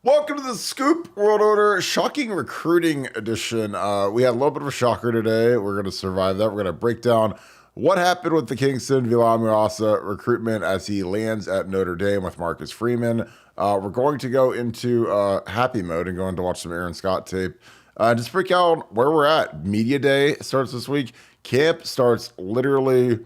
Welcome to the Scoop World Order Shocking Recruiting Edition. We had a little bit of a shocker today. We're going to survive that. We're going to break down what happened with the Kingston Villamuasa recruitment as he lands at Notre Dame with Marcus Freeman. We're going to go into happy mode and going to watch some Aaron Scott tape. Just break out where we're at. Media Day starts this week. Camp starts literally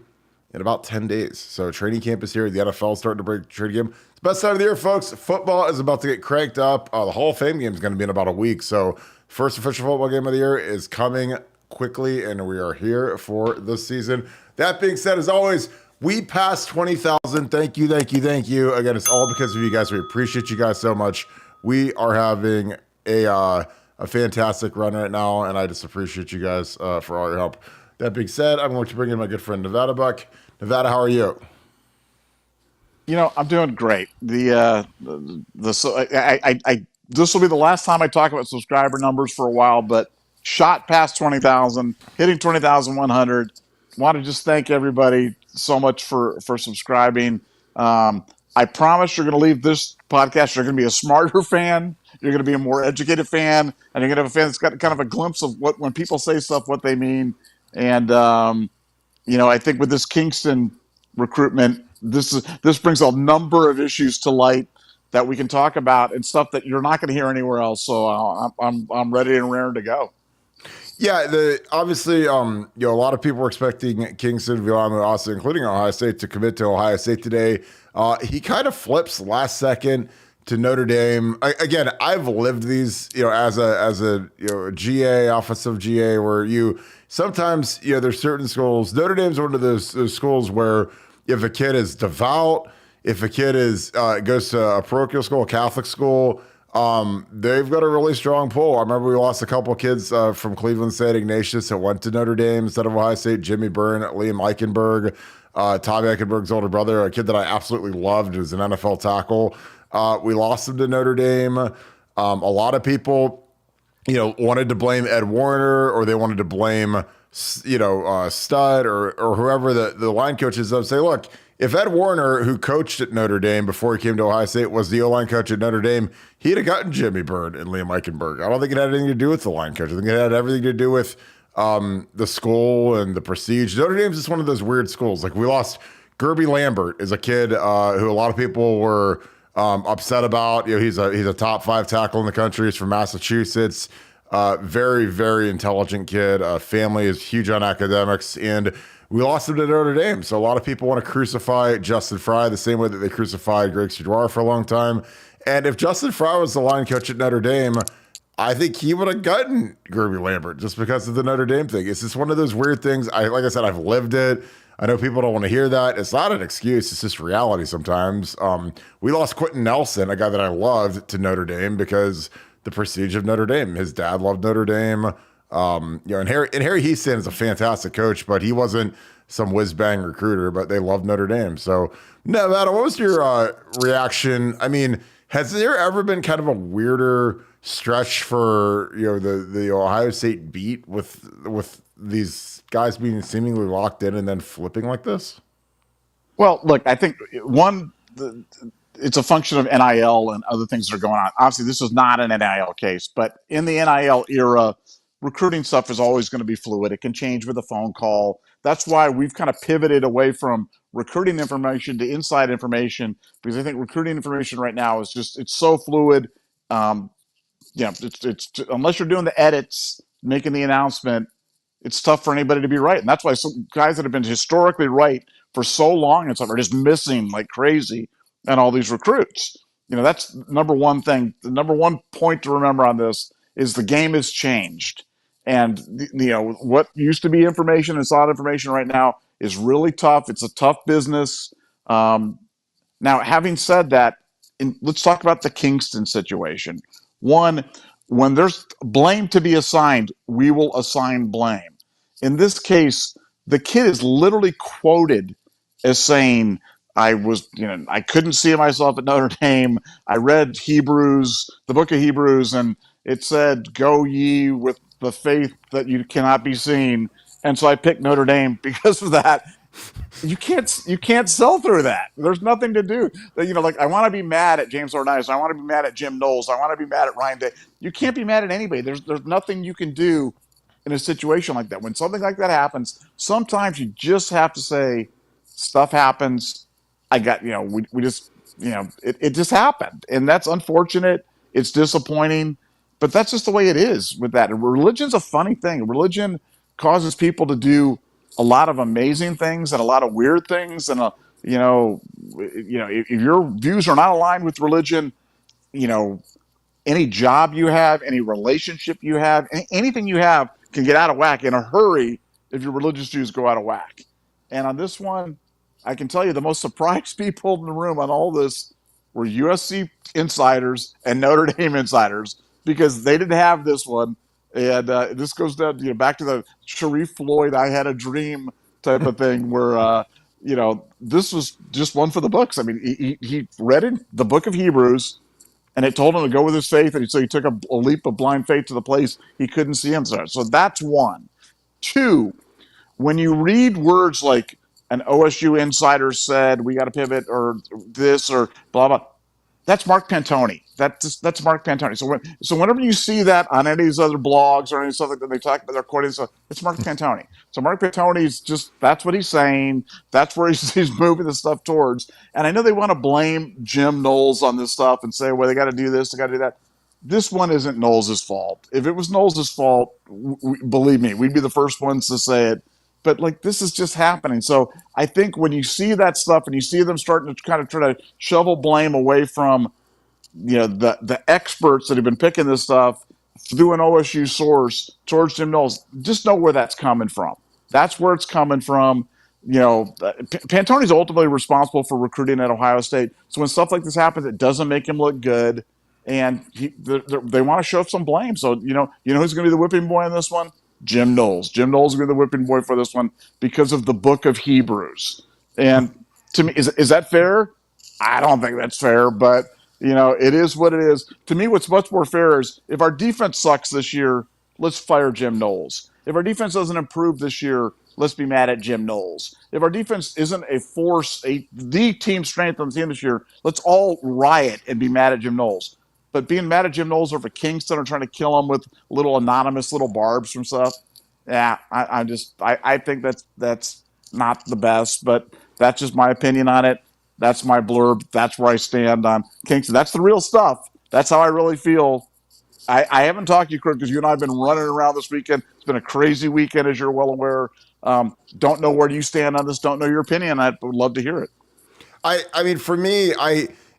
in about 10 days. So training camp is here. The NFL is starting to break training camp. It's the best time of the year, folks. Football is about to get cranked up. The Hall of Fame game is going to be in about a week. So first official football game of the year is coming quickly, and we are here for this season. That being said, as always, we passed 20,000. Thank you, thank you, thank you. Again, it's all because of you guys. We appreciate you guys so much. We are having a fantastic run right now, and I just appreciate you guys for all your help. That being said, I'm going to bring in my good friend Nevada Buck. Nevada, how are you? I'm doing great. This will be the last time I talk about subscriber numbers for a while, but shot past 20,000, hitting 20,100. Want to just thank everybody so much for subscribing. I promise you're going to leave this podcast. You're going to be a smarter fan. You're going to be a more educated fan, and you're going to have a fan that's got kind of a glimpse of what when people say stuff, what they mean. And I think with this Kingston recruitment, this brings a number of issues to light that we can talk about and stuff that you're not going to hear anywhere else. So I'm ready and raring to go. Yeah, obviously, a lot of people were expecting Kingston Villamuasa, including Ohio State, to commit to Ohio State today. He kind of flips last second to Notre Dame. Again, I've lived these, as a GA, offensive GA, where you sometimes, there's certain schools. Notre Dame's one of those schools where if a kid is devout, if a kid goes to a parochial school, a Catholic school, they've got a really strong pull. I remember we lost a couple of kids from Cleveland St. Ignatius that went to Notre Dame instead of Ohio State. Jimmy Byrne, Liam Eichenberg, Tommy Eichenberg's older brother, a kid that I absolutely loved, who's an NFL tackle. We lost him to Notre Dame. A lot of people, wanted to blame Ed Warner, or they wanted to blame, Stud or whoever the line coach is. Say, look, if Ed Warner, who coached at Notre Dame before he came to Ohio State, was the O-line coach at Notre Dame, he'd have gotten Jimmy Byrne and Liam Eichenberg. I don't think it had anything to do with the line coach. I think it had everything to do with the school and the prestige. Notre Dame's just one of those weird schools. Like, we lost Gerby Lambert, is a kid who a lot of people were upset about. He's a top 5 tackle in the country. He's from Massachusetts. Very, very intelligent kid. Family is huge on academics, and we lost him to Notre Dame. So a lot of people want to crucify Justin Fry the same way that they crucified Greg Studoir for a long time. And if Justin Fry was the line coach at Notre Dame, I think he would have gotten Gerby Lambert just because of the Notre Dame thing. It's just one of those weird things. Like I said, I've lived it. I know people don't want to hear that. It's not an excuse. It's just reality sometimes. We lost Quentin Nelson, a guy that I loved, to Notre Dame because the prestige of Notre Dame. His dad loved Notre Dame. And Harry Heaton is a fantastic coach, but he wasn't some whiz bang recruiter, but they loved Notre Dame. So, Nevada, what was your reaction? I mean, has there ever been kind of a weirder stretch for the Ohio State beat with these guys being seemingly locked in and then flipping like this? Well, look, I think it's a function of NIL and other things that are going on. Obviously, this is not an NIL case, but in the NIL era, recruiting stuff is always going to be fluid. It can change with a phone call. That's why we've kind of pivoted away from recruiting information to inside information, because I think recruiting information right now it's so fluid. It's unless you're doing the edits, making the announcement, it's tough for anybody to be right. And that's why some guys that have been historically right for so long and stuff are just missing like crazy and all these recruits. That's number one thing. The number one point to remember on this is the game has changed. And, what used to be information and solid information right now is really tough. It's a tough business. Now, having said that, let's talk about the Kingston situation. One, when there's blame to be assigned, we will assign blame. In this case, the kid is literally quoted as saying, I couldn't see myself at Notre Dame. I read Hebrews, the book of Hebrews, and it said, go ye with the faith that you cannot be seen. And so I picked Notre Dame because of that. You can't sell through that. There's nothing to do. Like I want to be mad at James Laurinaitis. I want to be mad at Jim Knowles. I want to be mad at Ryan Day. You can't be mad at anybody. There's nothing you can do in a situation like that. When something like that happens, sometimes you just have to say, stuff happens. We just, it just happened. And that's unfortunate. It's disappointing, but that's just the way it is with that. And religion's a funny thing. Religion causes people to do a lot of amazing things and a lot of weird things. And, if your views are not aligned with religion, you know, any job you have, any relationship you have, anything you have can get out of whack in a hurry if your religious views go out of whack. And on this one, I can tell you the most surprised people in the room on all this were USC insiders and Notre Dame insiders because they didn't have this one. And this goes down, back to the Sharif Floyd "I had a dream" type of thing, where this was just one for the books. I mean, he read in the book of Hebrews, and it told him to go with his faith, and so he took a leap of blind faith to the place he couldn't see him. So that's one. Two, when you read words like an OSU insider said, we got to pivot, or this, or blah blah, that's Mark Pantoni. That's Mark Pantoni. So whenever you see that on any of these other blogs or any stuff like that, they talk about their quoting stuff, it's Mark Pantoni. So Mark Pantoni's that's what he's saying. That's where he's moving the stuff towards. And I know they want to blame Jim Knowles on this stuff and say, well, they got to do this, they got to do that. This one isn't Knowles' fault. If it was Knowles' fault, believe me, we'd be the first ones to say it. But like, this is just happening. So I think when you see that stuff and you see them starting to kind of try to shovel blame away from the experts that have been picking this stuff through an OSU source towards Jim Knowles, just know where that's coming from. That's where it's coming from. Pantoni's ultimately responsible for recruiting at Ohio State. So when stuff like this happens, it doesn't make him look good, and they want to show some blame. So who's going to be the whipping boy on this one? Jim Knowles. Jim Knowles is going to be the whipping boy for this one because of the book of Hebrews. And to me, is that fair? I don't think that's fair, but it is what it is. To me, what's much more fair is if our defense sucks this year, let's fire Jim Knowles. If our defense doesn't improve this year, let's be mad at Jim Knowles. If our defense isn't a force, the team strength on the team this year, let's all riot and be mad at Jim Knowles. But being mad at Jim Knowles over Kingston or trying to kill him with little anonymous little barbs from stuff, yeah, I think that's not the best. But that's just my opinion on it. That's my blurb. That's where I stand on Kingston. That's the real stuff. That's how I really feel. I haven't talked to you, Kurt, because you and I have been running around this weekend. It's been a crazy weekend, as you're well aware. Don't know where you stand on this. Don't know your opinion. I would love to hear it. I mean, for me,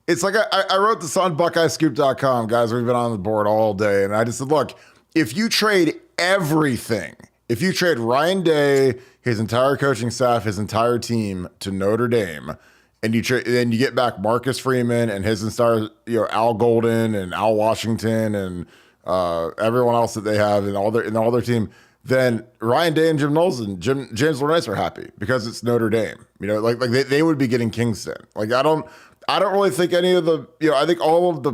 it's like I wrote this on BuckeyeScoop.com, guys. We've been on the board all day, and I just said, look, if you trade everything, if you trade Ryan Day, his entire coaching staff, his entire team to Notre Dame, and then you get back Marcus Freeman and his entire, Al Golden and Al Washington and everyone else that they have and all their team, then Ryan Day and Jim Knowles and James Laurinaitis are happy because it's Notre Dame. Like they would be getting Kingston. Like I don't really think any of the I think all of the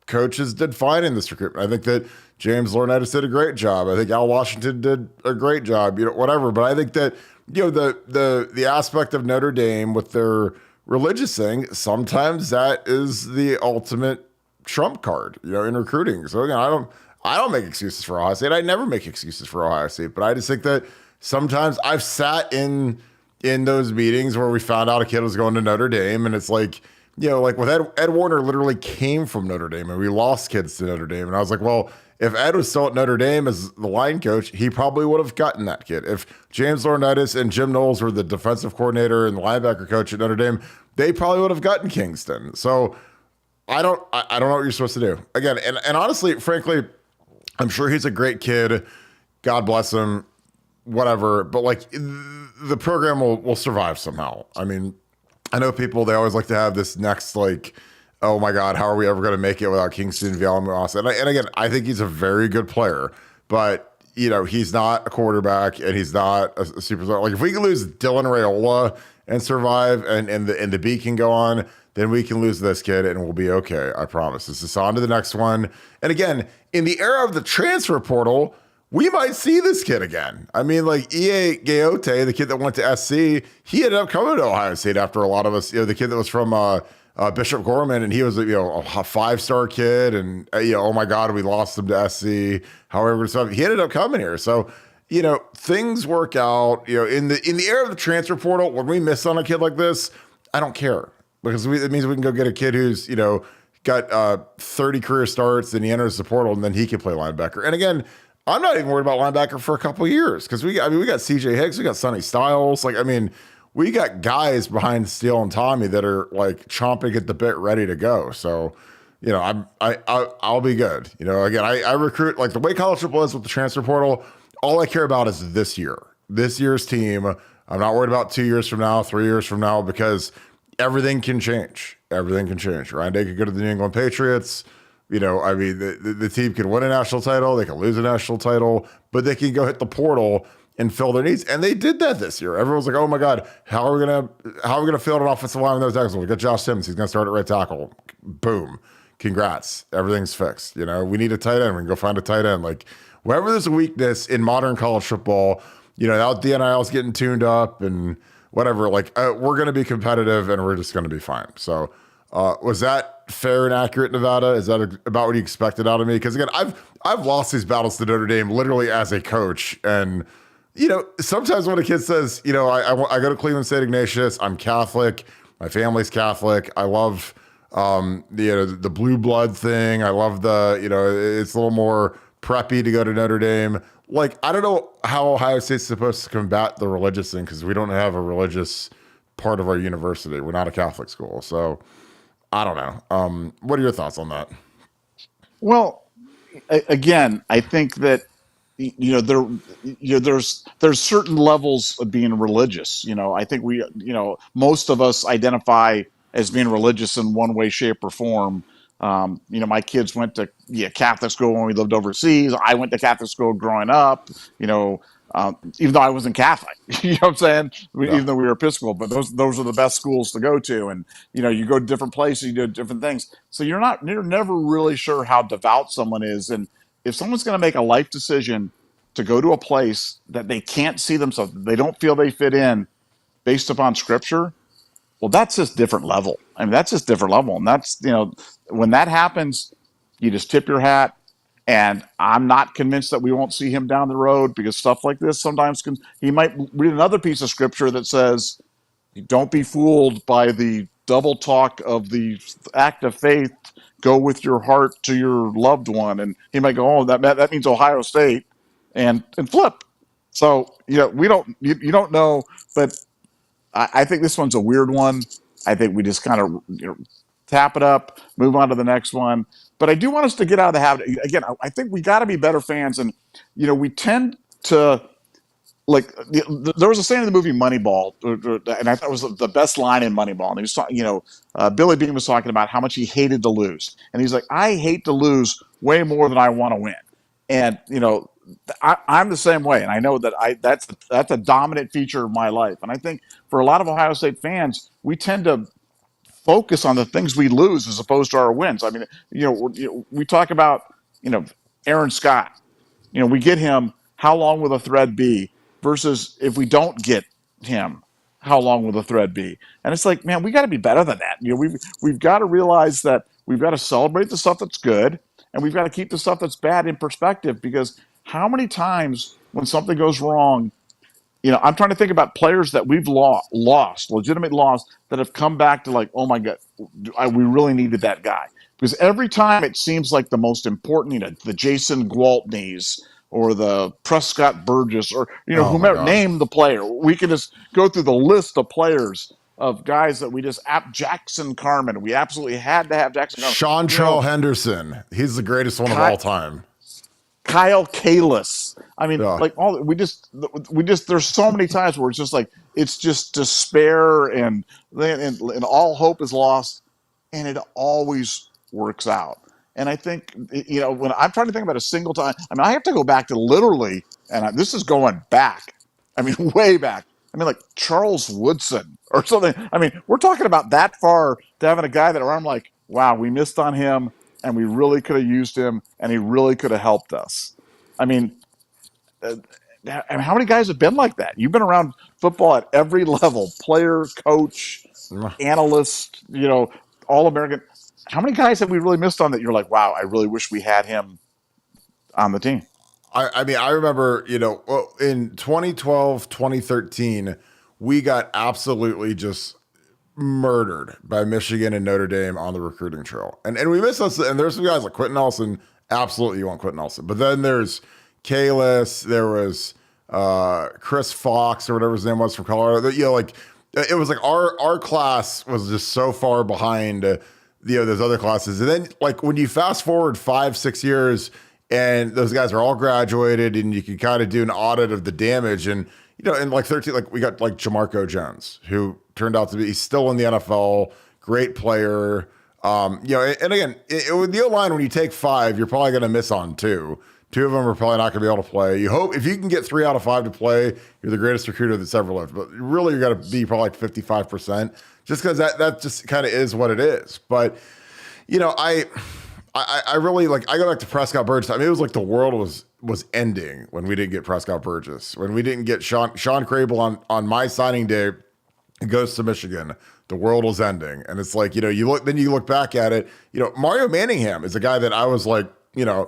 coaches did fine in this recruitment. I think that James Laurinaitis did a great job. I think Al Washington did a great job. Whatever. But I think that the aspect of Notre Dame with their religious thing, sometimes that is the ultimate trump card, in recruiting. So again, I don't make excuses for Ohio State. I never make excuses for Ohio State, but I just think that sometimes I've sat in those meetings where we found out a kid was going to Notre Dame, and it's like, like with Ed Warner literally came from Notre Dame, and we lost kids to Notre Dame. And I was like, well, if Ed was still at Notre Dame as the line coach, he probably would have gotten that kid. If James Laurinaitis and Jim Knowles were the defensive coordinator and the linebacker coach at Notre Dame, they probably would have gotten Kingston. So I don't know what you're supposed to do. Again, and honestly, frankly, I'm sure he's a great kid. God bless him, whatever. But like the program will survive somehow. I mean, I know people, they always like to have this next, like, oh my God, how are we ever going to make it without Kingston, Villanueva? And again, I think he's a very good player, but he's not a quarterback and he's not a superstar. Like if we can lose Dylan Raiola and survive and the beat can go on, then we can lose this kid and we'll be okay. I promise. This is on to the next one. And again, in the era of the transfer portal, we might see this kid again. I mean, like EA Gaote, the kid that went to SC, he ended up coming to Ohio State after a lot of us, the kid that was from Bishop Gorman, and he was, a 5-star kid, and oh my God, we lost him to SC. However, so he ended up coming here. So, things work out. In the era of the transfer portal, when we miss on a kid like this, I don't care because it means we can go get a kid who's got 30 career starts, and he enters the portal, and then he can play linebacker. And again, I'm not even worried about linebacker for a couple of years because we got CJ Hicks, we got Sonny Styles. We got guys behind Steele and Tommy that are like chomping at the bit, ready to go. So, I'll be good. Again, I recruit like the way college football is with the transfer portal. All I care about is this year's team. I'm not worried about 2 years from now, 3 years from now, because everything can change. Everything can change. Ryan Day could go to the New England Patriots. The team can win a national title, they can lose a national title, but they can go hit the portal and fill their needs. And they did that this year. Everyone's like, oh my God, how are we gonna fill an offensive line with those tackles? We got Josh Simmons, he's gonna start at right tackle. Boom. Congrats. Everything's fixed. We need a tight end. We can go find a tight end. Like wherever there's a weakness in modern college football, now the NIL's getting tuned up and whatever, we're gonna be competitive and we're just gonna be fine. So was that fair and accurate, Nevada? Is that about what you expected out of me? Because again, I've lost these battles to Notre Dame literally as a coach, and sometimes when a kid says, I go to Cleveland St. Ignatius, I'm Catholic, my family's Catholic, I love the blue blood thing, I love it's a little more preppy to go to Notre Dame. Like I don't know how Ohio State's supposed to combat the religious thing because we don't have a religious part of our university. We're not a Catholic school, so. I don't know. What are your thoughts on that? Well, again, I think that there's certain levels of being religious. I think most of us identify as being religious in one way, shape, or form. My kids went to Catholic school when we lived overseas. I went to Catholic school growing up. Even though I wasn't Catholic, what I'm saying? Yeah. Even though we were Episcopal, but those are the best schools to go to, and you go to different places, you do different things. So you're never really sure how devout someone is, and if someone's going to make a life decision to go to a place that they can't see themselves, they don't feel they fit in, based upon Scripture, well, that's just different level. I mean, that's just different level, and that's when that happens, you just tip your hat. And I'm not convinced that we won't see him down the road because stuff like this sometimes he might read another piece of scripture that says, don't be fooled by the double talk of the act of faith. Go with your heart to your loved one. And he might go, oh, that means Ohio State and flip. So, we don't, you don't know, but I think this one's a weird one. I think we just kind of tap it up, move on to the next one. But I do want us to get out of the habit. Again, I think we got to be better fans. And, we tend to, there was a saying in the movie Moneyball, and I thought it was the best line in Moneyball. And he was talking, Billy Beane was talking about how much he hated to lose. And he's like, I hate to lose way more than I want to win. And, I'm the same way. And I know that that's a dominant feature of my life. And I think for a lot of Ohio State fans, we tend to focus on the things we lose as opposed to our wins. I mean, we talk about, Aaron Scott. We get him. How long will the thread be? Versus if we don't get him, how long will the thread be? And it's like, man, we got to be better than that. We've got to realize that we've got to celebrate the stuff that's good, and we've got to keep the stuff that's bad in perspective. Because how many times when something goes wrong, I'm trying to think about players that we've lost, legitimate loss, that have come back to like, oh my God, we really needed that guy. Because every time it seems like the most important, the Jason Gwaltneys or the Prescott Burgess or, Oh my whomever, God. name the player. We can just go through the list of players of guys that we just, Jackson Carman, we absolutely had to have Jackson Carman. Chantrell Henderson. He's the greatest one of all time. Kyle Kalis. I mean, Yeah. there's so many times where it's just like, it's just despair and all hope is lost, and it always works out. And I think, when I'm trying to think about a single time, I mean, I have to go back to literally, and this is going back, I mean, way back. I mean, like Charles Woodson or something. I mean, we're talking about that far to having a guy that I'm like, wow, we missed on him and we really could have used him and he really could have helped us. I mean, and how many guys have been like that? You've been around football at every level, player, coach, analyst, all American. How many guys have we really missed on that? You're like, wow, I really wish we had him on the team. I mean, I remember, in 2012, 2013, we got absolutely just murdered by Michigan and Notre Dame on the recruiting trail. And we missed us. And there's some guys like Quentin Nelson. Absolutely, you want Quentin Nelson. But then there's Kalis. There was Chris Fox or whatever his name was from Colorado. It was like our class was just so far behind, those other classes. And then like when you fast forward 5-6 years, and those guys are all graduated, and you can kind of do an audit of the damage. And, in like 13, like we got like Jamarco Jones, who turned out to be, he's still in the NFL, great player. And again, with the O-line, when you take 5, you're probably going to miss on 2. 2 of them are probably not going to be able to play. You hope if you can get 3 out of 5 to play, you're the greatest recruiter that's ever lived. But really, you got to be probably like 55%, just because that just kind of is what it is. But, I really like. I go back to Prescott Burgess. I mean, it was like the world was ending when we didn't get Prescott Burgess. When we didn't get Sean Crable on my signing day, it goes to Michigan. The world was ending, and it's like you look back at it. Mario Manningham is a guy that I was like, I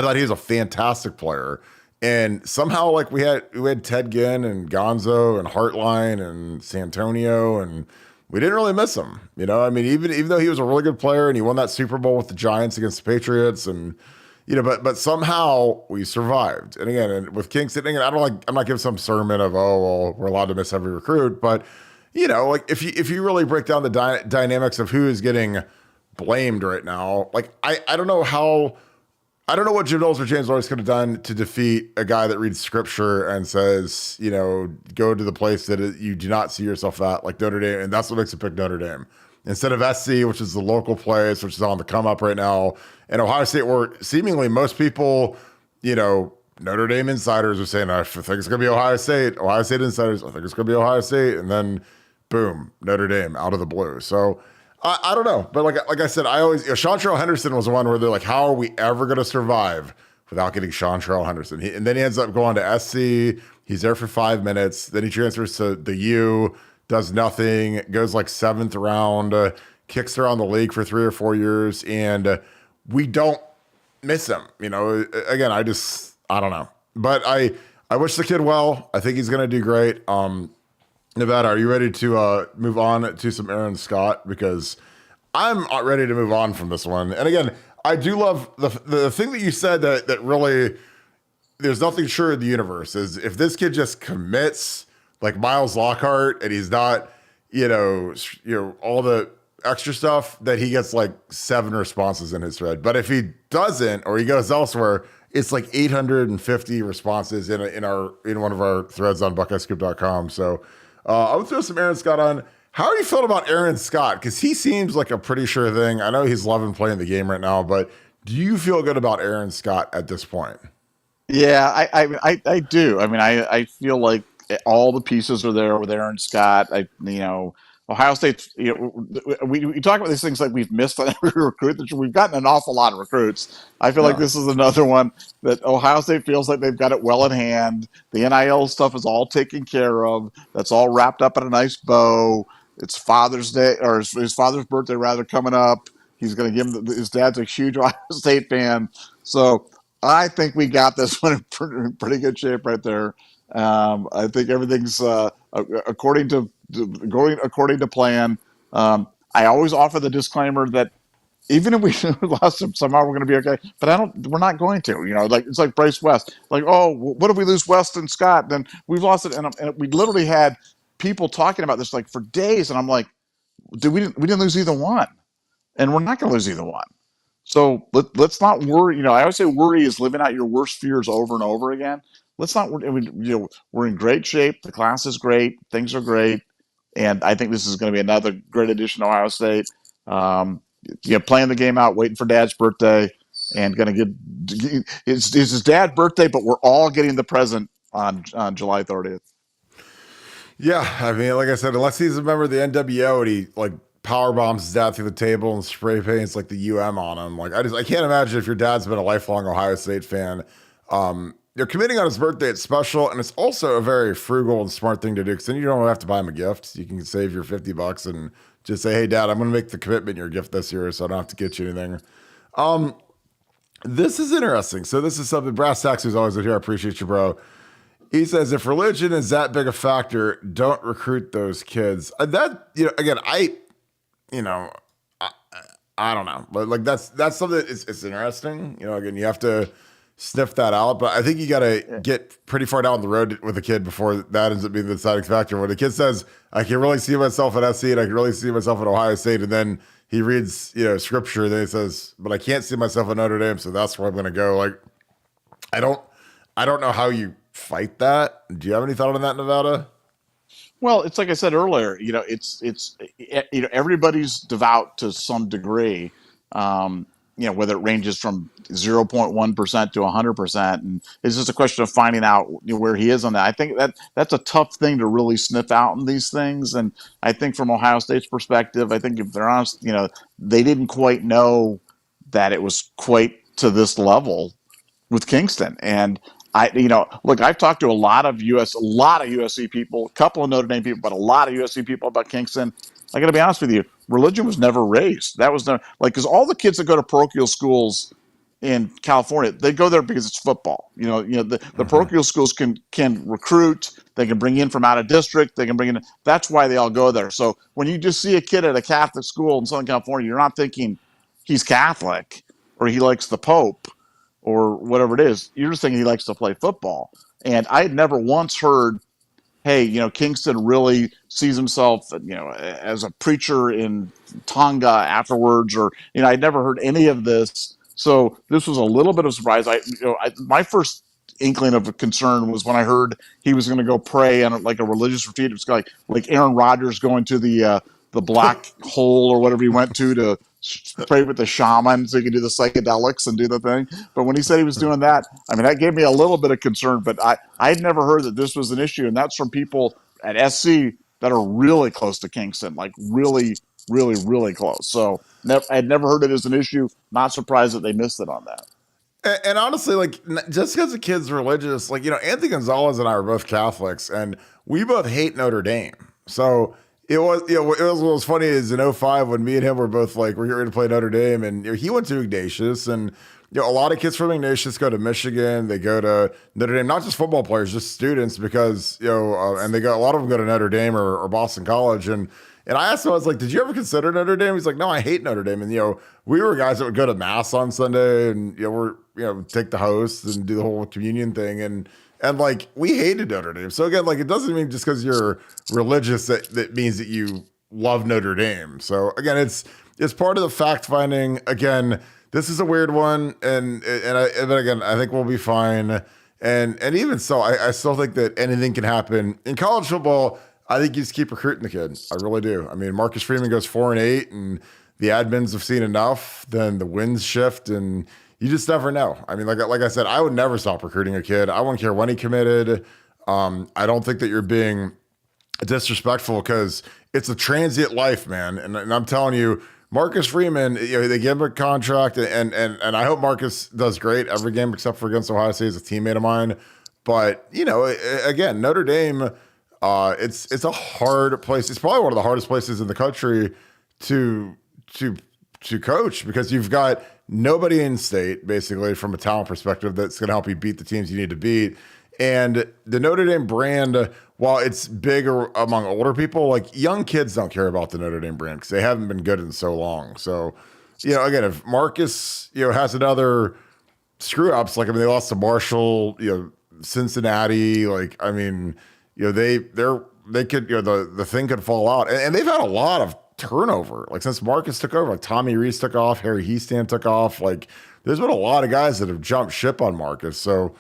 thought he was a fantastic player, and somehow like we had Ted Ginn and Gonzo and Hartline and Santonio and. We didn't really miss him, I mean, even though he was a really good player and he won that Super Bowl with the Giants against the Patriots, and but somehow we survived. And again, and with Kingston, again, I'm not giving some sermon of we're allowed to miss every recruit, but like if you really break down the dynamics of who is getting blamed right now, like I don't know what Jim Knowles or James Lawrence could have done to defeat a guy that reads scripture and says, go to the place that you do not see yourself at, like Notre Dame. And that's what makes it pick Notre Dame. Instead of SC, which is the local place, which is on the come up right now, and Ohio State, where seemingly most people, Notre Dame insiders are saying, I think it's going to be Ohio State. Ohio State insiders, I think it's going to be Ohio State. And then, boom, Notre Dame out of the blue. So, I don't know, but like I said, I always Seantrell Henderson was the one where they're like, how are we ever going to survive without getting Seantrell Henderson? And then he ends up going to SC. He's there for 5 minutes. Then he transfers to the U, does nothing, goes like 7th round, kicks around the league for 3 or 4 years, and we don't miss him. Again, I don't know, but I wish the kid well. I think he's going to do great. Nevada, are you ready to move on to some Aaron Scott? Because I'm ready to move on from this one. And again, I do love the thing that you said that really there's nothing sure in the universe is if this kid just commits like Miles Lockhart and he's not, all the extra stuff, that he gets like 7 responses in his thread. But if he doesn't or he goes elsewhere, it's like 850 responses in one of our threads on BuckeyeScoop.com. So. I would throw some Aaron Scott on. How are you feeling about Aaron Scott? Because he seems like a pretty sure thing. I know he's loving playing the game right now, but do you feel good about Aaron Scott at this point? Yeah, I do. I mean, I feel like all the pieces are there with Aaron Scott. Ohio State. We talk about these things like we've missed on every recruit. We've gotten an awful lot of recruits. I feel like this is another one that Ohio State feels like they've got it well in hand. The NIL stuff is all taken care of. That's all wrapped up in a nice bow. It's Father's Day or his father's birthday rather coming up. He's going to give him his dad's a huge Ohio State fan, so I think we got this one in pretty good shape right there. I think everything's according to going according to plan. I always offer the disclaimer that even if we lost him, somehow we're going to be okay. But we're not going to. Like it's like Bryce West. Like, what if we lose West and Scott? Then we've lost it, and we literally had people talking about this like for days, and I'm like, we didn't lose either one, and we're not going to lose either one. So let's not worry. I always say worry is living out your worst fears over and over again. Let's not. We're in great shape. The class is great. Things are great, and I think this is going to be another great addition to Ohio State. Playing the game out, waiting for Dad's birthday, and going to get it's his dad's birthday, but we're all getting the present on July 30th. Yeah, I mean, like I said, unless he's a member of the NWO and he like power bombs his dad through the table and spray paints like the UM on him. Like I can't imagine if your dad's been a lifelong Ohio State fan, committing on his birthday, it's special, and it's also a very frugal and smart thing to do because then you don't have to buy him a gift. You can save your $50 and just say, "Hey, Dad, I'm going to make the commitment your gift this year, so I don't have to get you anything." This is interesting. So this is something Brass Tacks, who's always here. I appreciate you, bro. He says, if religion is that big a factor, don't recruit those kids. That, again, you know, I, I don't know, but like that's something. It's interesting. Again, you have to sniff that out, but I think you got to get pretty far down the road with a kid before that ends up being the deciding factor. When a kid says, "I can really see myself at SC and I can really see myself at Ohio State," and then he reads, scripture, then he says, "But I can't see myself at Notre Dame, so that's where I'm going to go." Like, I don't know how you fight that. Do you have any thought on that, Nevada? Well, it's like I said earlier. Everybody's devout to some degree. Whether it ranges from 0.1% to 100%, and it's just a question of finding out where he is on that. I think that's a tough thing to really sniff out in these things. And I think from Ohio State's perspective, I think if they're honest, they didn't quite know that it was quite to this level with Kingston. And look, I've talked to a lot of USC people, a couple of Notre Dame people, but a lot of USC people about Kingston. I got to be honest with you, religion was never raised. That was never because all the kids that go to parochial schools in California, they go there because it's football. The parochial schools can recruit, they can bring in from out of district, they can bring in. That's why they all go there. So when you just see a kid at a Catholic school in Southern California, you're not thinking he's Catholic or he likes the Pope or whatever it is. You're just thinking he likes to play football. And I had never once heard, hey, Kingston really sees himself, as a preacher in Tonga afterwards, or, I'd never heard any of this. So this was a little bit of a surprise. My first inkling of a concern was when I heard he was going to go pray on like a religious retreat. It was like Aaron Rodgers going to the black hole or whatever he went to pray with the shaman so he could do the psychedelics and do the thing. But when he said he was doing that, I mean, that gave me a little bit of concern, but I'd never heard that this was an issue. And that's from people at SC that are really close to Kingston, like really, really, really close. So I'd never heard it as an issue. Not surprised that they missed it on that. And honestly, like, just because the kid's religious, like, Anthony Gonzalez and I are both Catholics, and we both hate Notre Dame. So it was, what was funny is in '05 when me and him were both like, we're ready to play Notre Dame, and he went to Ignatius, and a lot of kids from Ignatius go to Michigan, they go to Notre Dame, not just football players, just students, because and a lot of them go to Notre Dame or Boston College, and I asked him, I was like, "Did you ever consider Notre Dame?" He's like, "No, I hate Notre Dame." And we were guys that would go to mass on Sunday, and take the host and do the whole communion thing, and like we hated Notre Dame. So again, like it doesn't mean just because you're religious that means that you love Notre Dame. So again, it's part of the fact finding. Again, this is a weird one, but again, I think we'll be fine. And even so, I still think that anything can happen in college football. I think you just keep recruiting the kid. I really do. I mean, Marcus Freeman goes 4-8, and the admins have seen enough. Then the winds shift, and you just never know. I mean, like I said, I would never stop recruiting a kid. I wouldn't care when he committed. I don't think that you're being disrespectful because it's a transient life, man. And I'm telling you, Marcus Freeman, they give him a contract, and I hope Marcus does great every game except for against Ohio State as a teammate of mine. But again, Notre Dame. It's a hard place. It's probably one of the hardest places in the country to coach because you've got nobody in state basically from a talent perspective that's going to help you beat the teams you need to beat. And the Notre Dame brand, while it's bigger among older people, like young kids don't care about the Notre Dame brand because they haven't been good in so long. So, again, if Marcus, has another screw ups, like, I mean, they lost to Marshall, Cincinnati, like, I mean, they could, the thing could fall out. And they've had a lot of turnover. Like since Marcus took over, like Tommy Reese took off, Harry Heastan took off. Like there's been a lot of guys that have jumped ship on Marcus. So,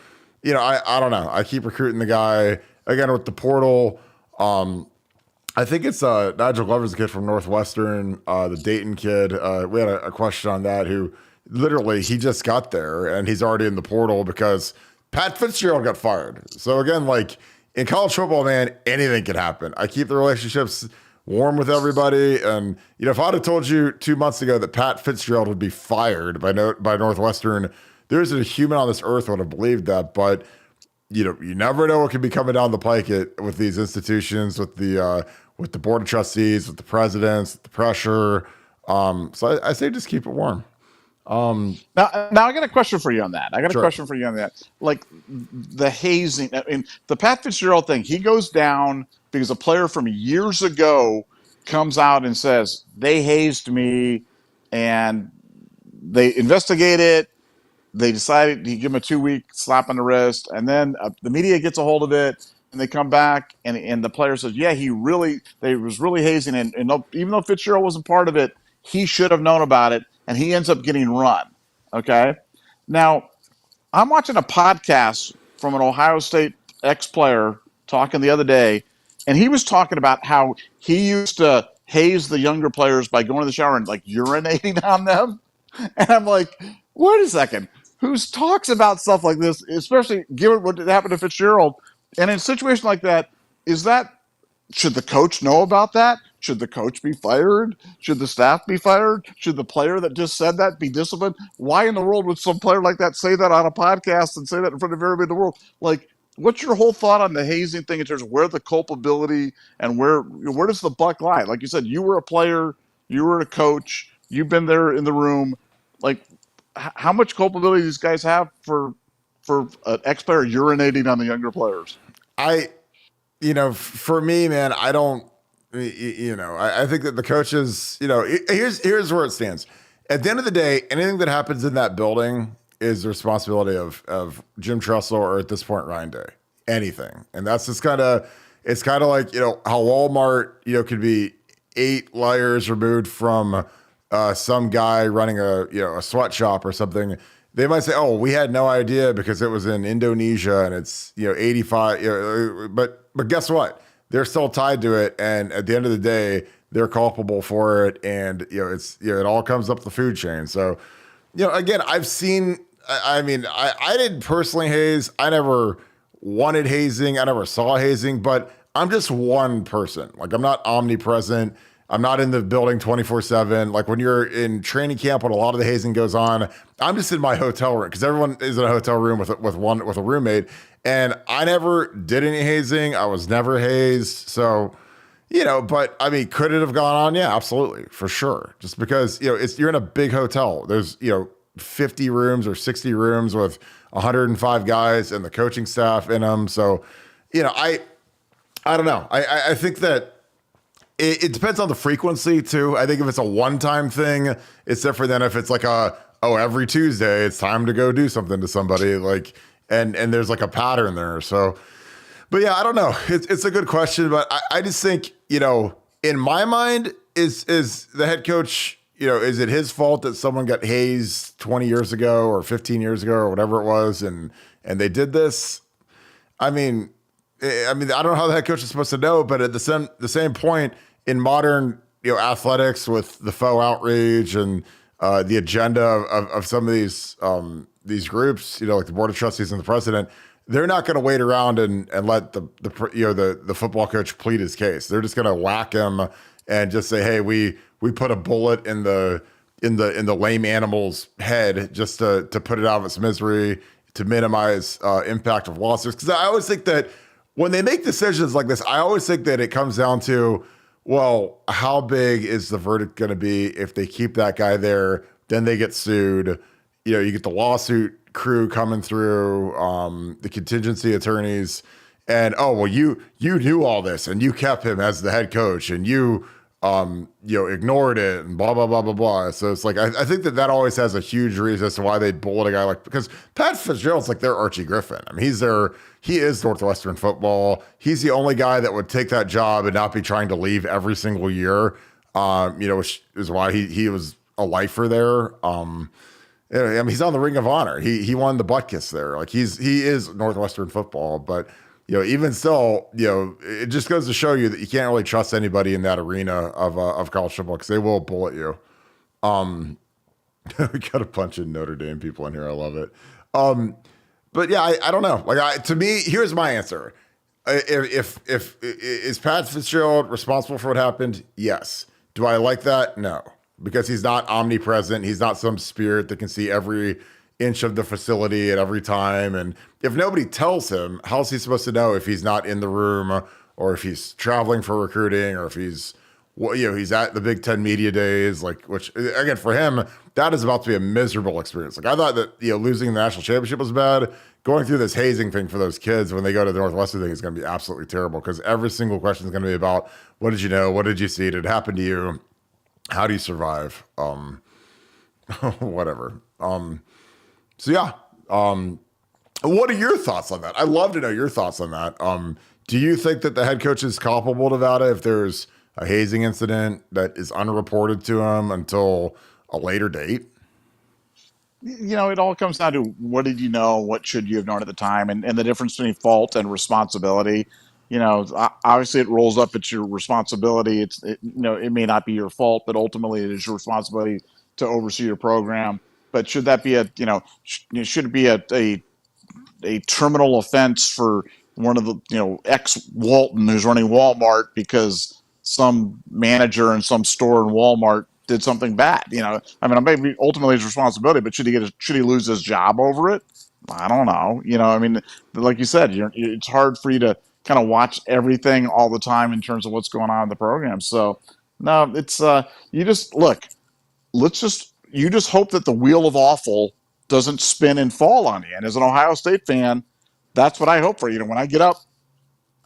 I don't know. I keep recruiting the guy again with the portal. I think it's Nigel Glover's a kid from Northwestern, the Dayton kid. We had a question on that who literally he just got there and he's already in the portal because Pat Fitzgerald got fired. So again, like, in college football, man, anything can happen. I keep the relationships warm with everybody. And, if I'd have told you 2 months ago that Pat Fitzgerald would be fired by Northwestern, there isn't a human on this earth would have believed that. But you never know what could be coming down the pike with these institutions, with the board of trustees, with the presidents, the pressure. So I say just keep it warm. Now I got a question for you on that. Sure. Like the hazing. I mean, the Pat Fitzgerald thing. He goes down because a player from years ago comes out and says they hazed me, and they investigate it. They decided to give him a 2-week slap on the wrist, and then the media gets a hold of it, and they come back, and the player says, "Yeah, they was really hazing, and even though Fitzgerald wasn't part of it, he should have known about it, and he ends up getting run." Okay, now I'm watching a podcast from an Ohio State ex-player talking the other day, and he was talking about how he used to haze the younger players by going to the shower and like urinating on them. And I'm like, wait a second. Who talks about stuff like this, especially given what happened to Fitzgerald? And in a situation like that, is that should the coach know about that? Should the coach be fired? Should the staff be fired? Should the player that just said that be disciplined? Why in the world would some player like that say that on a podcast and say that in front of everybody in the world? Like, what's your whole thought on the hazing thing in terms of where the culpability and where does the buck lie? Like you said, you were a player, you were a coach, you've been there in the room. Like, how much culpability do these guys have for an ex-player urinating on the younger players? I, for me, man, I don't, I think that the coaches, here's where it stands. At the end of the day, anything that happens in that building is the responsibility of Jim Tressel, or at this point, Ryan Day. Anything. And that's just it's kind of like, how Walmart, could be 8 layers removed from some guy running a sweatshop or something. They might say, "Oh, we had no idea because it was in Indonesia and it's 85." But guess what? They're still tied to it, and at the end of the day, they're culpable for it. And it all comes up the food chain. So, again, I've seen. I mean, I didn't personally haze. I never wanted hazing. I never saw hazing. But I'm just one person. Like, I'm not omnipresent. I'm not in the building 24/7. Like, when you're in training camp, when a lot of the hazing goes on, I'm just in my hotel room because everyone is in a hotel room with a roommate. And I never did any hazing. I was never hazed. So, but I mean, could it have gone on? Yeah, absolutely, for sure. Just because, you're in a big hotel. There's, 50 rooms or 60 rooms with 105 guys and the coaching staff in them. So, I don't know. I think that it depends on the frequency too. I think if it's a one-time thing, it's different than if it's like every Tuesday, it's time to go do something to somebody, like, and there's like a pattern there. So, but yeah, I don't know. It's a good question, but I just think, in my mind, is the head coach, is it his fault that someone got hazed 20 years ago or 15 years ago or whatever it was, and they did this? I mean, I don't know how the head coach is supposed to know, but at the same point in modern, athletics, with the faux outrage and the agenda of some of these groups, like the board of trustees and the president, they're not going to wait around and let the football coach plead his case. They're just going to whack him and just say, "Hey, we put a bullet in the lame animal's head just to put it out of its misery, to minimize impact of lawsuits." Because I always think that when they make decisions like this, I always think that it comes down to, well, how big is the verdict going to be if they keep that guy there? Then they get sued. You get the lawsuit crew coming through, the contingency attorneys, and you knew all this and you kept him as the head coach and you ignored it and blah, blah, blah, blah, blah. So it's like, I think that always has a huge reason as to why they bullet a guy because Pat Fitzgerald's like their Archie Griffin. I mean, he is Northwestern football. He's the only guy that would take that job and not be trying to leave every single year, which is why he was a lifer there. I mean, he's on the Ring of Honor. He won the butt kiss there. Like, he is Northwestern football, but even still, it just goes to show you that you can't really trust anybody in that arena of college football because they will bullet you. We got a bunch of Notre Dame people in here. I love it. But yeah, I don't know. Like, to me, here's my answer. If is Pat Fitzgerald responsible for what happened? Yes. Do I like that? No, because he's not omnipresent. He's not some spirit that can see every inch of the facility at every time. And if nobody tells him, how's he supposed to know if he's not in the room or if he's traveling for recruiting or if he's, well, he's at the Big Ten media days, like, which again, for him, that is about to be a miserable experience. Like, I thought that, losing the national championship was bad. Going through this hazing thing for those kids when they go to the Northwestern thing is going to be absolutely terrible because every single question is going to be about what did you know? What did you see? Did it happen to you? How do you survive? Whatever. So yeah. What are your thoughts on that? I'd love to know your thoughts on that. Do you think that the head coach is culpable to that if there's a hazing incident that is unreported to him until a later date? It all comes down to what did you know, what should you have known at the time, and the difference between fault and responsibility. Obviously it rolls up. It's your responsibility. It may not be your fault, but ultimately it is your responsibility to oversee your program. But should that be should it be a terminal offense for one of the ex Walton who's running Walmart because some manager in some store in Walmart did something bad? Maybe ultimately his responsibility, but should he lose his job over it? I don't know. Like you said, it's hard for you to kind of watch everything all the time in terms of what's going on in the program. So no, it's you just look. You just hope that the wheel of awful doesn't spin and fall on you. And as an Ohio State fan, that's what I hope for. When I get up,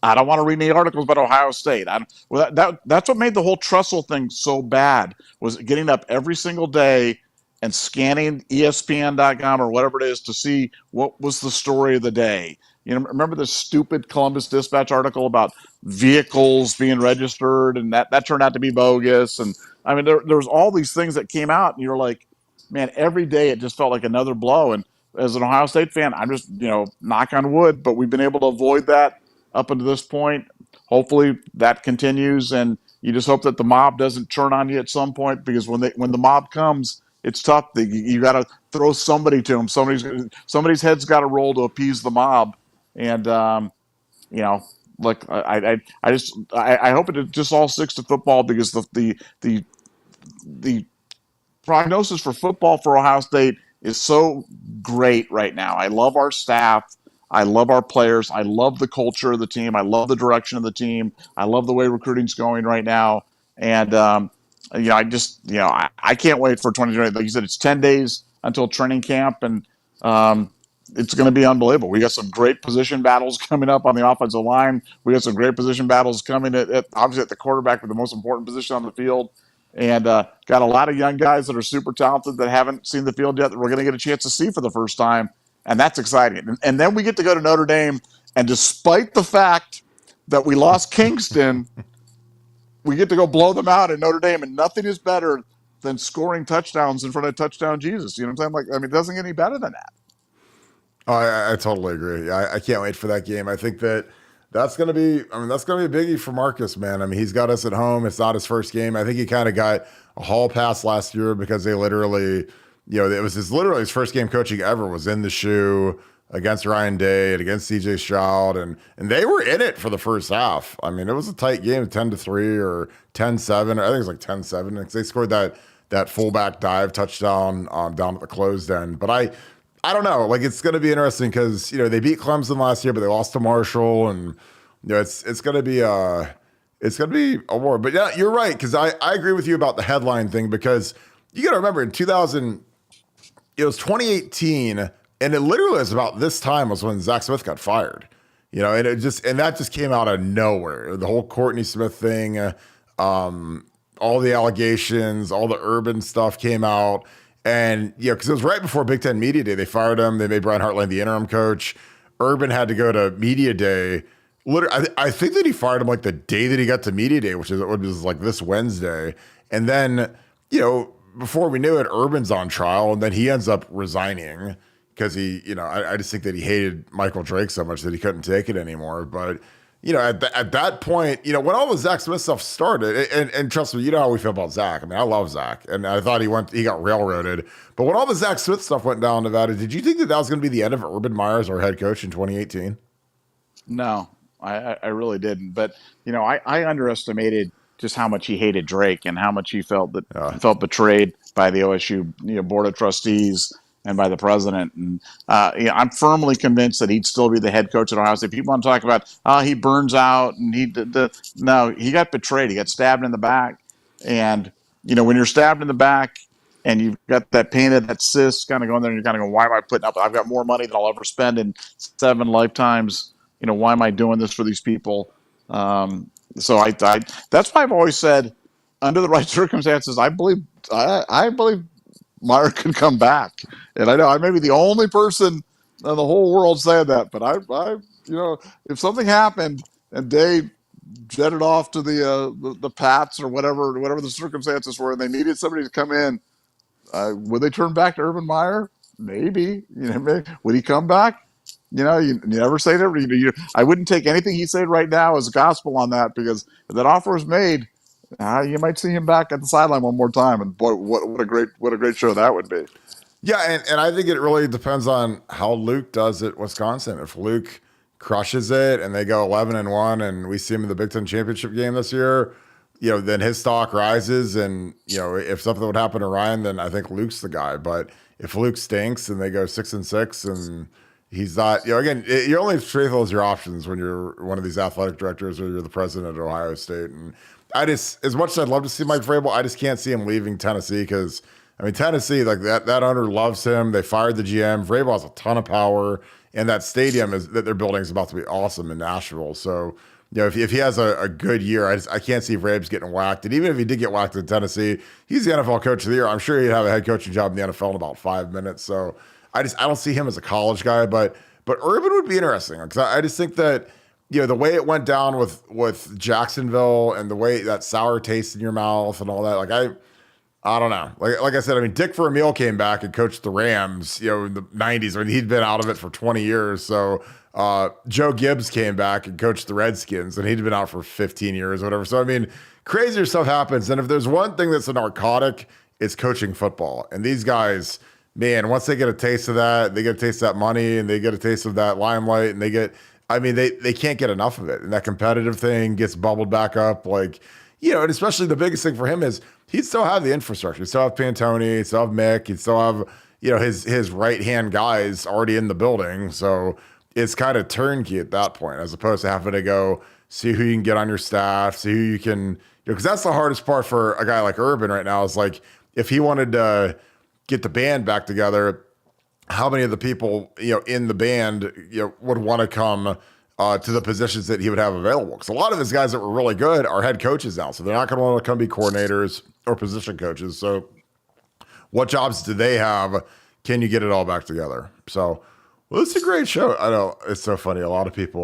I don't want to read any articles about Ohio State. That's what made the whole Trussell thing so bad, was getting up every single day and scanning ESPN.com or whatever it is to see what was the story of the day. Remember the stupid Columbus Dispatch article about vehicles being registered, and that turned out to be bogus. And there was all these things that came out, and you're like, man, every day it just felt like another blow. And as an Ohio State fan, I'm just, knock on wood, but we've been able to avoid that up until this point. Hopefully that continues, and you just hope that the mob doesn't turn on you at some point, because when the mob comes, it's tough. You got to throw somebody to them. Somebody's head's got to roll to appease the mob. And look, I hope it just all sticks to football, because the prognosis for football for Ohio State is so great right now. I love our staff. I love our players. I love the culture of the team. I love the direction of the team. I love the way recruiting's going right now. And, I can't wait for 2020. Like you said, it's 10 days until training camp, and it's going to be unbelievable. We got some great position battles coming up on the offensive line. We got some great position battles coming obviously at the quarterback, with the most important position on the field. And got a lot of young guys that are super talented that haven't seen the field yet that we're going to get a chance to see for the first time. And that's exciting. And then we get to go to Notre Dame. And despite the fact that we lost Kingston, we get to go blow them out in Notre Dame. And nothing is better than scoring touchdowns in front of touchdown Jesus. You know what I'm saying? It doesn't get any better than that. Oh, I totally agree. I can't wait for that game. I think that's going to be, that's going to be a biggie for Marcus, man. He's got us at home. It's not his first game. I think he kind of got a hall pass last year because they literally, it was literally his first game coaching ever was in the shoe against Ryan Day and against CJ Stroud. And they were in it for the first half. It was a tight game, 10-3 or 10-7. I think it was like 10-7. They scored that fullback dive touchdown down at the closed end. But I don't know. It's going to be interesting because, they beat Clemson last year, but they lost to Marshall. And, it's going to be a war. But yeah, you're right. Because I agree with you about the headline thing, because you got to remember in 2000, it was 2018, and it literally was about this time was when Zach Smith got fired. And that just came out of nowhere. The whole Courtney Smith thing, all the allegations, all the Urban stuff came out. And, because it was right before Big Ten Media Day. They fired him. They made Brian Hartline the interim coach. Urban had to go to Media Day. Literally, I think that he fired him the day that he got to Media Day, which was this Wednesday. And then, before we knew it, Urban's on trial, and then he ends up resigning because he, I just think that he hated Michael Drake so much that he couldn't take it anymore. But, at that point, when all the Zach Smith stuff started, and trust me, you know how we feel about Zach. I love Zach, and I thought he got railroaded. But when all the Zach Smith stuff went down in Nevada, did you think that was going to be the end of Urban Meyer as our head coach in 2018? No, I really didn't. But, I underestimated just how much he hated Drake and how much he felt betrayed by the OSU board of trustees. and by the president. And I'm firmly convinced that he'd still be the head coach at Ohio State. People want to talk about, he burns out and he did no, he got betrayed. He got stabbed in the back. And, when you're stabbed in the back and you've got that pain of that cyst kind of going there and you're kind of going, why am I putting up? I've got more money than I'll ever spend in 7 lifetimes. Why am I doing this for these people? So that's why I've always said, under the right circumstances, I believe Meyer can come back. And I know I may be the only person in the whole world saying that, but if something happened and Dave jetted off to the Pats or whatever the circumstances were, and they needed somebody to come in, would they turn back to Urban Meyer? Maybe. Maybe. Would he come back? You never say never. I wouldn't take anything he said right now as gospel on that, because if that offer is made, you might see him back at the sideline one more time. And boy, what a great show that would be. Yeah, and I think it really depends on how Luke does at Wisconsin. If Luke crushes it and they go 11-1, and we see him in the Big Ten championship game this year, then his stock rises. And if something would happen to Ryan, then I think Luke's the guy. But if Luke stinks and they go 6-6 and he's not, again, you're only as faithful as your options when you're one of these athletic directors or you're the president at Ohio State. And as much as I'd love to see Mike Vrabel, I just can't see him leaving Tennessee, because Tennessee, like that owner loves him. They fired the GM. Vrabel has a ton of power, and that stadium that they're building is about to be awesome in Nashville. So, if he has a good year, I can't see Vrabes getting whacked. And even if he did get whacked in Tennessee, he's the NFL coach of the year. I'm sure he'd have a head coaching job in the NFL in about 5 minutes. So I don't see him as a college guy, but Urban would be interesting, because I just think that the way it went down with Jacksonville and the way that sour taste in your mouth and all that, like I don't know. Like I said, Dick Vermeil came back and coached the Rams, in the 90s when he'd been out of it for 20 years. So Joe Gibbs came back and coached the Redskins, and he'd been out for 15 years or whatever. So, crazier stuff happens. And if there's one thing that's a narcotic, it's coaching football. And these guys, man, once they get a taste of that, they get a taste of that money, and they get a taste of that limelight, and they can't get enough of it. And that competitive thing gets bubbled back up. And especially the biggest thing for him is he'd still have the infrastructure. He'd still have Pantone, he'd still have Mick, he'd still have, his right-hand guys already in the building. So it's kind of turnkey at that point, as opposed to having to go see who you can get on your staff, see who you can, because that's the hardest part for a guy like Urban right now, is like, if he wanted to get the band back together, how many of the people, in the band, would want to come to the positions that he would have available? Because a lot of his guys that were really good are head coaches now, so they're not going to want to come be coordinators or position coaches. So what jobs do they have? Can you get it all back together? So, well, it's a great show. I know, it's so funny. A lot of people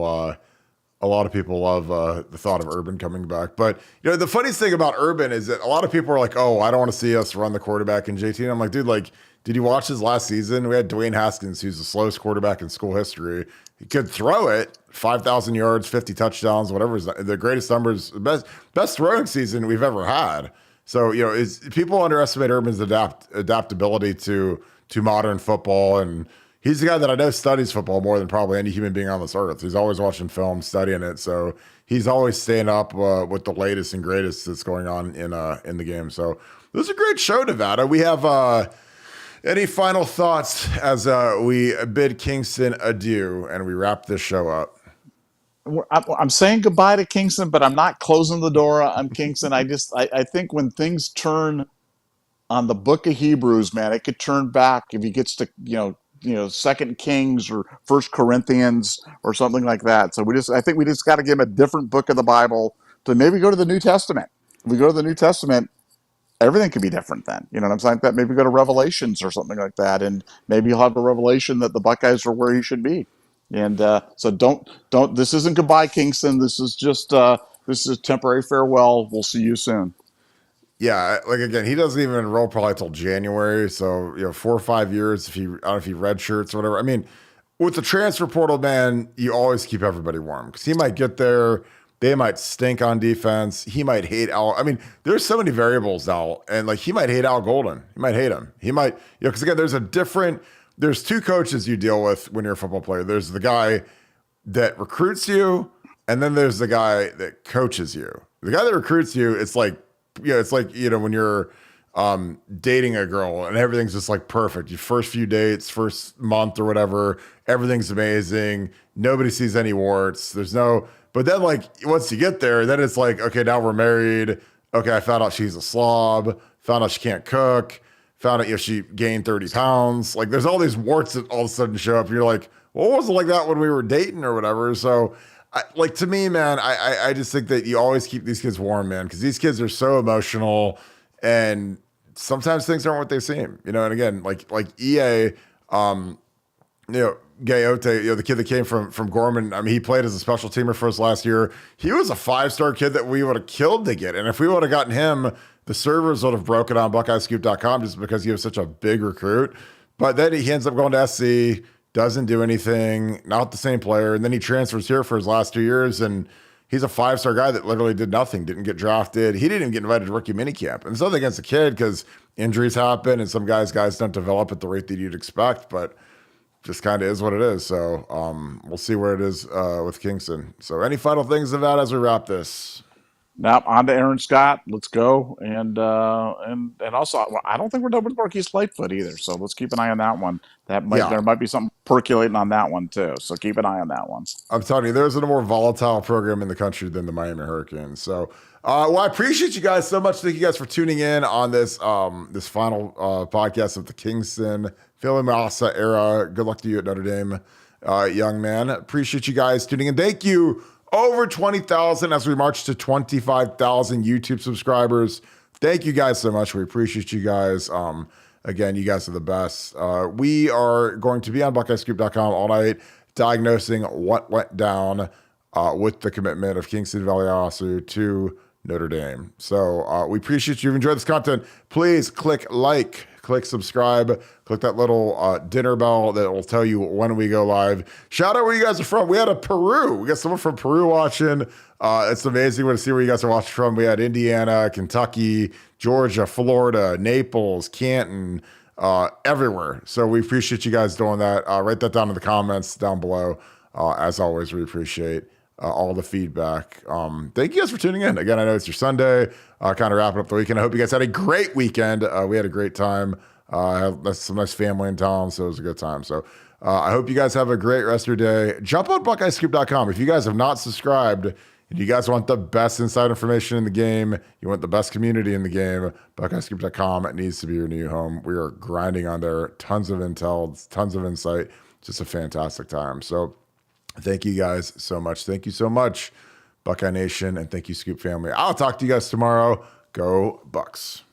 love the thought of Urban coming back. But the funniest thing about Urban is that a lot of people are like, "Oh, I don't want to see us run the quarterback in JT." And I'm like, dude, did you watch his last season? We had Dwayne Haskins, who's the slowest quarterback in school history. He could throw it 5,000 yards, 50 touchdowns, whatever is the greatest numbers, best throwing season we've ever had. So, people underestimate Urban's adaptability to modern football. And he's the guy that I know studies football more than probably any human being on this earth. He's always watching film, studying it. So he's always staying up with the latest and greatest that's going on in the game. So it was a great show, Nevada. We have any final thoughts as we bid Kingston adieu and we wrap this show up? I'm saying goodbye to Kingston, but I'm not closing the door on Kingston. I think when things turn on the book of Hebrews, man, it could turn back if he gets to, Second Kings or First Corinthians or something like that. So I think we just got to give him a different book of the Bible to maybe go to the New Testament. If we go to the New Testament, everything could be different then. You know what I'm saying? That maybe go to Revelations or something like that, and maybe he'll have a revelation that the Buckeyes are where he should be. And so don't. This isn't goodbye, Kingston. This is just this is a temporary farewell. We'll see you soon. Yeah, again, he doesn't even enroll probably till January. So 4 or 5 years I don't know if he red shirts or whatever. With the transfer portal, man, you always keep everybody warm, because he might get there. They might stink on defense. He might hate Al. There's so many variables now, and he might hate Al Golden. He might hate him. He might, because again, there's two coaches you deal with when you're a football player. There's the guy that recruits you, and then there's the guy that coaches you. The guy that recruits you, it's like when you're dating a girl and everything's just like perfect. Your first few dates, first month or whatever, everything's amazing. Nobody sees any warts. There's no, but then like once you get there, then it's like, okay, now we're married. Okay, I found out she's a slob, found out she can't cook, found out, she gained 30 pounds. Like there's all these warts that all of a sudden show up. And you're like, well, it wasn't like that when we were dating or whatever. So like to me, man, I just think that you always keep these kids warm, man, because these kids are so emotional and sometimes things aren't what they seem, and again, like EA, Gayote, the kid that came from Gorman, I mean, he played as a special teamer for us last year. He was a 5-star kid that we would have killed to get. And if we would have gotten him, the servers would have broken on BuckeyeScoop.com just because he was such a big recruit. But then he ends up going to SC, doesn't do anything, not the same player. And then he transfers here for his last 2 years. And he's a 5-star guy that literally did nothing, didn't get drafted. He didn't even get invited to rookie minicamp. And it's nothing against the kid because injuries happen and some guys don't develop at the rate that you'd expect. But just kind of is what it is. So we'll see where it is with Kingston. So any final things of that as we wrap this? Now on to Aaron Scott. Let's go. And also, I don't think we're done with Marquise Lightfoot either. So let's keep an eye on that one. There might be something percolating on that one too. So keep an eye on that one. I'm telling you, there's a more volatile program in the country than the Miami Hurricanes. So, well, I appreciate you guys so much. Thank you guys for tuning in on this this final podcast of the Kingston Philly Massa era. Good luck to you at Notre Dame, young man. Appreciate you guys tuning in. Thank you. Over 20,000 as we march to 25,000 YouTube subscribers. Thank you guys so much. We appreciate you guys. Again, you guys are the best. We are going to be on BuckeyeScoop.com all night diagnosing what went down with the commitment of Kingston Valley OSU to Notre Dame. So we appreciate you. If you enjoyed this content, please click like, click subscribe, click that little dinner bell that will tell you when we go live. Shout out where you guys are from. We had Peru. We got someone from Peru watching. It's amazing to see where you guys are watching from. We had Indiana, Kentucky, Georgia, Florida, Naples, Canton, everywhere. So we appreciate you guys doing that. Write that down in the comments down below. As always, we appreciate all the feedback. Thank you guys for tuning in. Again, I know it's your Sunday, kind of wrapping up the weekend. I hope you guys had a great weekend. We had a great time. Had some nice family in town, so it was a good time. So I hope you guys have a great rest of your day. Jump on BuckeyeScoop.com. If you guys have not subscribed, and you guys want the best inside information in the game, you want the best community in the game, BuckeyeScoop.com needs to be your new home. We are grinding on there. Tons of intel, tons of insight. Just a fantastic time. So thank you guys so much. Thank you so much, Buckeye Nation, and thank you, Scoop family. I'll talk to you guys tomorrow. Go Bucks.